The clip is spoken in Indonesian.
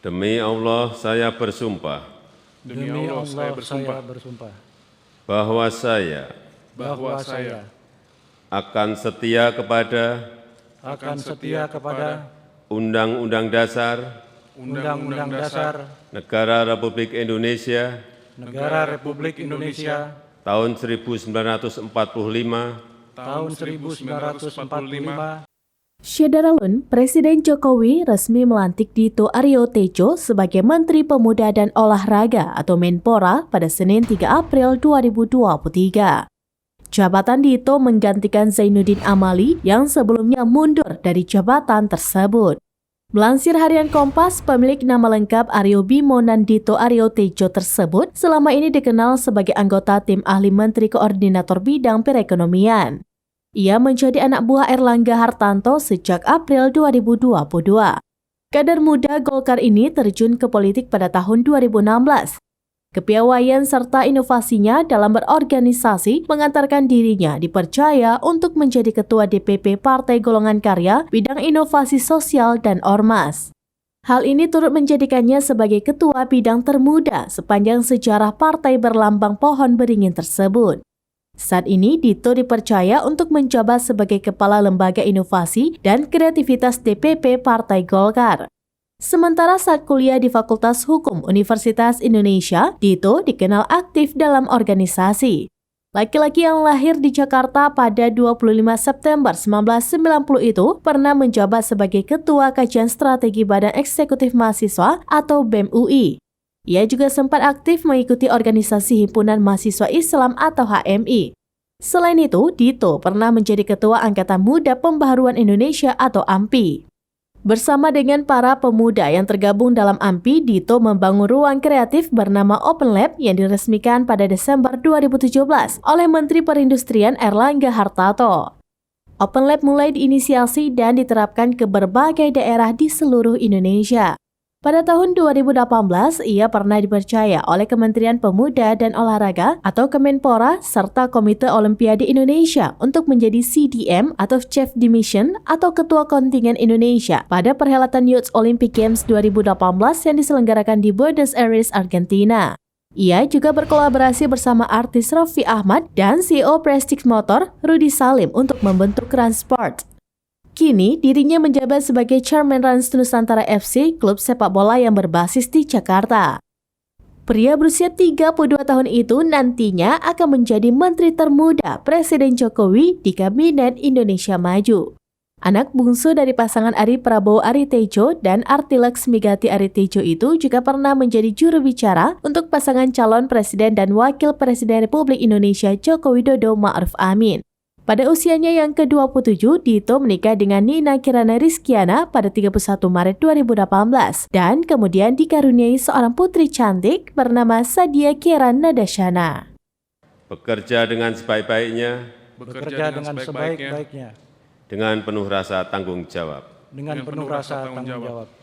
Demi Allah saya bersumpah Demi Allah saya bersumpah bahwa saya akan setia kepada Undang-Undang Dasar Negara Republik Indonesia tahun 1945 Syederalun, Presiden Jokowi resmi melantik Dito Aryo Tejo sebagai Menteri Pemuda dan Olahraga atau Menpora pada Senin 3 April 2023. Jabatan Dito menggantikan Zainuddin Amali yang sebelumnya mundur dari jabatan tersebut. Melansir harian Kompas, pemilik nama lengkap Aryo Bimo Nandito Aryo Tejo tersebut selama ini dikenal sebagai anggota tim ahli Menteri Koordinator Bidang Perekonomian. Ia menjadi anak buah Erlangga Hartanto sejak April 2022. Kader muda Golkar ini terjun ke politik pada tahun 2016. Kepiawaian serta inovasinya dalam berorganisasi mengantarkan dirinya dipercaya untuk menjadi Ketua DPP Partai Golongan Karya bidang inovasi sosial dan ormas. Hal ini turut menjadikannya sebagai ketua bidang termuda sepanjang sejarah partai berlambang pohon beringin tersebut. Saat ini, Dito dipercaya untuk menjabat sebagai Kepala Lembaga Inovasi dan Kreativitas DPP Partai Golkar. Sementara saat kuliah di Fakultas Hukum Universitas Indonesia, Dito dikenal aktif dalam organisasi. Laki-laki yang lahir di Jakarta pada 25 September 1990 itu pernah menjabat sebagai Ketua Kajian Strategi Badan Eksekutif Mahasiswa atau BEM UI. Ia juga sempat aktif mengikuti organisasi Himpunan Mahasiswa Islam atau HMI. Selain itu, Dito pernah menjadi Ketua Angkatan Muda Pembaharuan Indonesia atau AMPI. Bersama dengan para pemuda yang tergabung dalam AMPI, Dito membangun ruang kreatif bernama Open Lab yang diresmikan pada Desember 2017 oleh Menteri Perindustrian Erlangga Hartarto. Open Lab mulai diinisiasi dan diterapkan ke berbagai daerah di seluruh Indonesia. Pada tahun 2018, ia pernah dipercaya oleh Kementerian Pemuda dan Olahraga atau Kemenpora serta Komite Olimpiade Indonesia untuk menjadi CDM atau Chief Demission atau Ketua Kontingen Indonesia pada perhelatan Youth Olympic Games 2018 yang diselenggarakan di Buenos Aires, Argentina. Ia juga berkolaborasi bersama artis Raffi Ahmad dan CEO Prestige Motor, Rudy Salim untuk membentuk Rans Sport. Kini, dirinya menjabat sebagai Chairman Rans Nusantara FC, klub sepak bola yang berbasis di Jakarta. Pria berusia 32 tahun itu nantinya akan menjadi Menteri termuda Presiden Jokowi di Kabinet Indonesia Maju. Anak bungsu dari pasangan Ari Prabowo Ari Tejo dan Arti Laksmigati Ari Tejo itu juga pernah menjadi juru bicara untuk pasangan calon Presiden dan Wakil Presiden Republik Indonesia Joko Widodo Ma'ruf Amin. Pada usianya yang ke-27, Dito menikah dengan Nina Kirana Rizkiana pada 31 Maret 2018 dan kemudian dikaruniai seorang putri cantik bernama Sadia Kiran Nadasyana. bekerja dengan sebaik-baiknya Dengan penuh rasa tanggung jawab.